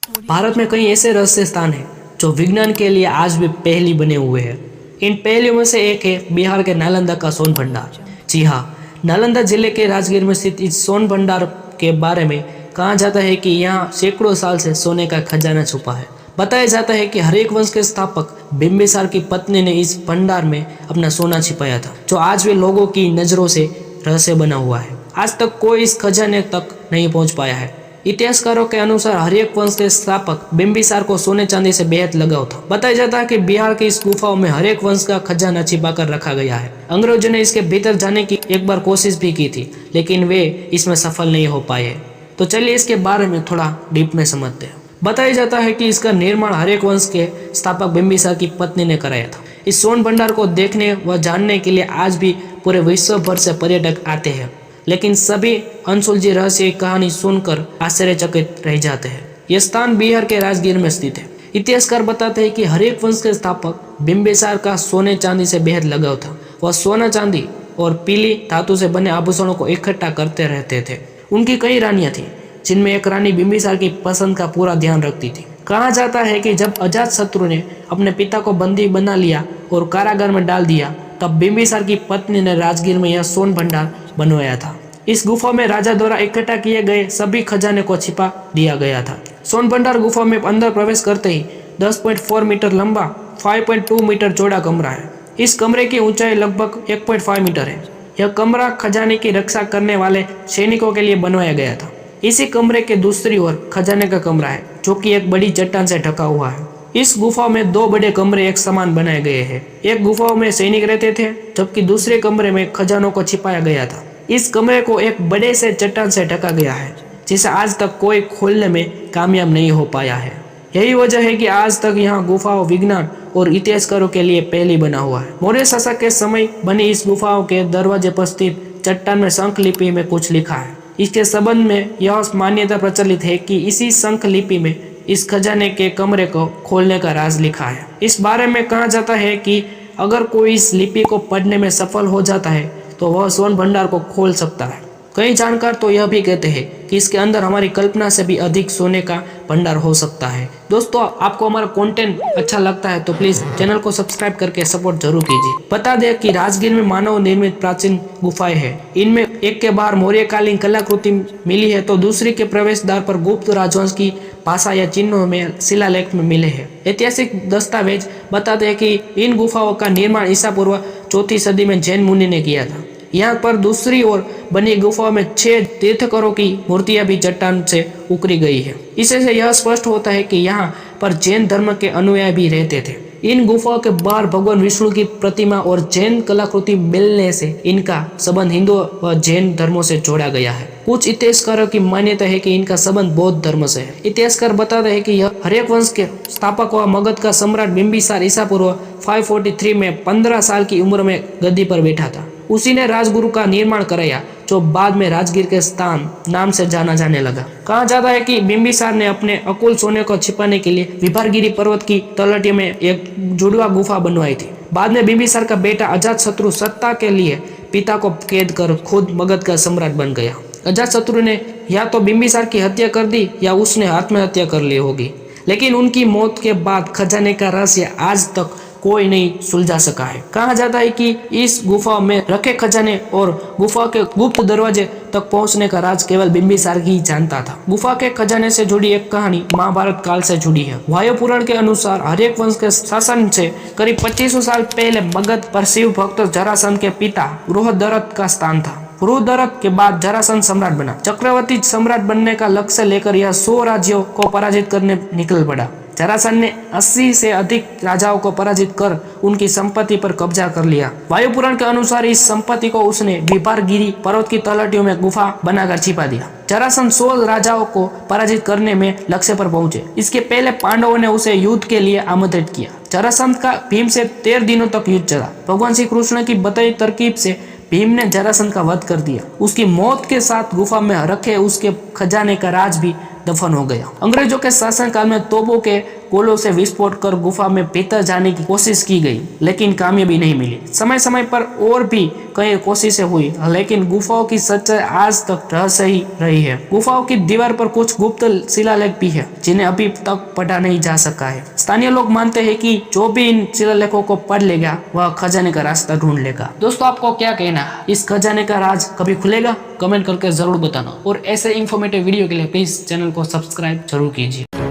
भारत में कई ऐसे रहस्य स्थान हैं जो विज्ञान के लिए आज भी पहेली बने हुए हैं। इन पहेलियों में से एक है बिहार के नालंदा का सोन भंडार। जी हाँ, नालंदा जिले के राजगीर में स्थित इस सोन भंडार के बारे में कहा जाता है कि यहाँ सैकड़ों साल से सोने का खजाना छुपा है। बताया जाता है कि हरेक वंश के स्थापक बिंबिसार की पत्नी ने इस भंडार में अपना सोना छिपाया था, जो आज भी लोगों की नजरों से रहस्य बना हुआ है। आज तक कोई इस खजाने तक नहीं पहुंच पाया है। इतिहासकारों के अनुसार हर्यक वंश के स्थापक बिंबिसार को सोने चांदी से बेहद लगाव था। बताया जाता है कि बिहार की इस गुफाओं में हर्यक वंश का खजाना छिपा कर रखा गया है। अंग्रेजों ने इसके भीतर जाने की एक बार कोशिश भी की थी, लेकिन वे इसमें सफल नहीं हो पाए। तो चलिए इसके बारे में थोड़ा डीप में समझते हैं। बताया जाता है कि इसका निर्माण हर्यक वंश के स्थापक बिंबिसार की पत्नी ने कराया था। इस सोन भंडार को देखने व जानने के लिए आज भी पूरे विश्व भर से पर्यटक आते हैं, लेकिन सभी अनसुलझी रहस्य कहानी सुनकर आश्चर्यचकित रह जाते हैं। यह स्थान बिहार के राजगीर में स्थित है। इतिहासकार बताते हैं कि हर्यक वंश के स्थापक बिंबिसार का सोने चांदी से बेहद लगाव था। वह सोना चांदी और पीली धातु से बने आभूषणों को इकट्ठा करते रहते थे। उनकी कई रानियां थीं, जिनमें एक रानी बिंबिसार की पसंद का पूरा ध्यान रखती थी। कहा जाता है कि जब अजातशत्रु ने अपने पिता को बंदी बना लिया और कारागार में डाल दिया, तब बिंबिसार की पत्नी ने राजगीर में यह सोन भंडार बनवाया था। इस गुफा में राजा द्वारा इकट्ठा किए गए सभी खजाने को छिपा दिया गया था। सोन भंडार गुफा में अंदर प्रवेश करते ही 10.4 मीटर लंबा 5.2 मीटर चौड़ा कमरा है। इस कमरे की ऊंचाई लगभग 1.5 मीटर है। यह कमरा खजाने की रक्षा करने वाले सैनिकों के लिए बनवाया गया था। इसी कमरे के दूसरी ओर खजाने का कमरा है, जो कि एक बड़ी चट्टान से ढका हुआ है। इस गुफा में दो बड़े कमरे एक समान बनाए गए हैं। एक गुफा में सैनिक रहते थे, जबकि दूसरे कमरे में खजानों को छिपाया गया था। इस कमरे को एक बड़े से चट्टान से ढका गया है, जिसे आज तक कोई खोलने में कामयाब नहीं हो पाया है। यही वजह है कि आज तक यहाँ गुफाओं विज्ञान और इतिहासकारों के लिए पहेली बना हुआ है। मौर्य शासक के समय बनी इस गुफाओं के दरवाजे पर स्थित चट्टान में शंख लिपि में कुछ लिखा है। इसके संबंध में यह मान्यता प्रचलित है कि इसी शंख लिपि में इस खजाने के कमरे को खोलने का राज लिखा है। इस बारे में कहा जाता है कि अगर कोई इस लिपि को पढ़ने में सफल हो जाता है तो वह सोन भंडार को खोल सकता है। कई जानकार तो यह भी कहते हैं कि इसके अंदर हमारी कल्पना से भी अधिक सोने का भंडार हो सकता है। दोस्तों, आपको हमारा कंटेंट अच्छा लगता है तो प्लीज चैनल को सब्सक्राइब करके सपोर्ट जरूर कीजिए। बता दें कि राजगीर में मानव निर्मित प्राचीन गुफाएं हैं। इनमें एक के बाहर मौर्यकालीन कलाकृति मिली है, तो दूसरी के प्रवेश द्वार पर गुप्त राजवंश की भाषा या चिन्हों में शिलालेख में मिले हैं। ऐतिहासिक दस्तावेज बताते हैं कि इन गुफाओं का निर्माण ईसा पूर्व 4वीं सदी में जैन मुनि ने किया था। यहाँ पर दूसरी ओर बनी गुफाओं में 6 तीर्थंकरों की मूर्तियां भी चट्टान से उकरी गई है। इससे यह स्पष्ट होता है कि यहाँ पर जैन धर्म के अनुयायी भी रहते थे। इन गुफाओं के बाहर भगवान विष्णु की प्रतिमा और जैन कलाकृति मिलने से इनका संबंध हिंदू व जैन धर्मों से जोड़ा गया है। कुछ इतिहासकारों की मान्यता है कि इनका संबंध बौद्ध धर्म से है। इतिहासकार बताते हैं कि यह हर्यक वंश के स्थापक व मगध का सम्राट बिंबिसार ईसा पूर्व 543 में 15 साल की उम्र में गद्दी पर बैठा था। उसी ने राजगुरु का निर्माण कराया, जो बाद में राजगीर के स्थान नाम से जाना जाने लगा। कहा जाता है कि बिंबिसार ने अपने अकुल सोने को छिपाने के लिए विभारगिरी पर्वत की तलहटी में एक जुड़वा गुफा बनवाई थी। बाद में बिंबिसार का बेटा अजातशत्रु सत्ता के लिए पिता को कैद कर खुद मगध का सम्राट बन गया। अजातशत्रु ने या तो बिंबिसार की हत्या कर दी या उसने आत्महत्या कर ली होगी, लेकिन उनकी मौत के बाद खजाने का रहस्य आज तक कोई नहीं सुलझा सका है। कहा जाता है कि इस गुफा में रखे खजाने और गुफा के गुप्त दरवाजे तक पहुंचने का राज केवल बिंबिसार ही जानता था। गुफा के खजाने से जुड़ी एक कहानी महाभारत काल से जुड़ी है। वायु पुराण के अनुसार हर्यक वंश के शासन से करीब 2500 साल पहले मगध पर शिव भक्त जरासंध के पिता बृहदरथ का स्थान था। बृहदरथ के बाद जरासंध सम्राट बना। चक्रवर्ती सम्राट बनने का लक्ष्य लेकर यह 100 राज्यों को पराजित करने निकल पड़ा। जरासंध ने 80 से अधिक राजाओं को पराजित कर उनकी संपत्ति पर कब्जा कर लिया। वायु पुराण के अनुसार इस संपत्ति को उसने विभारगिरी पर्वत की तलहटियों में गुफा बनाकर छिपा दिया। जरासंध 100 राजाओं को पराजित करने में लक्ष्य पर पहुंचे। इसके पहले पांडवों ने उसे युद्ध के लिए आमंत्रित किया। जरासंध का भीम से 13 दिनों तक युद्ध चला। भगवान श्री कृष्ण की बताई तरकीब से भीम ने जरासंध का वध कर दिया। उसकी मौत के साथ गुफा में रखे उसके खजाने का राज भी दफन हो गया। अंग्रेजों के शासन काल में तोपों के गोलों से विस्फोट कर गुफा में भीतर जाने की कोशिश की गई, लेकिन कामयाबी नहीं मिली। समय समय पर और भी कई कोशिशें हुई, लेकिन गुफाओं की सच्चाई आज तक रहस्य ही रही है। गुफाओं की दीवार पर कुछ गुप्त शिलालेख भी है, जिन्हें अभी तक पढ़ा नहीं जा सका है। स्थानीय लोग मानते हैं कि जो भी इन शिलालेखों को पढ़ लेगा वह खजाने का रास्ता ढूंढ लेगा। दोस्तों, आपको क्या कहना है, इस खजाने का राज कभी खुलेगा? कमेंट करके जरूर बताना, और ऐसे इंफॉर्मेटिव वीडियो के लिए प्लीज चैनल को सब्सक्राइब जरूर कीजिए।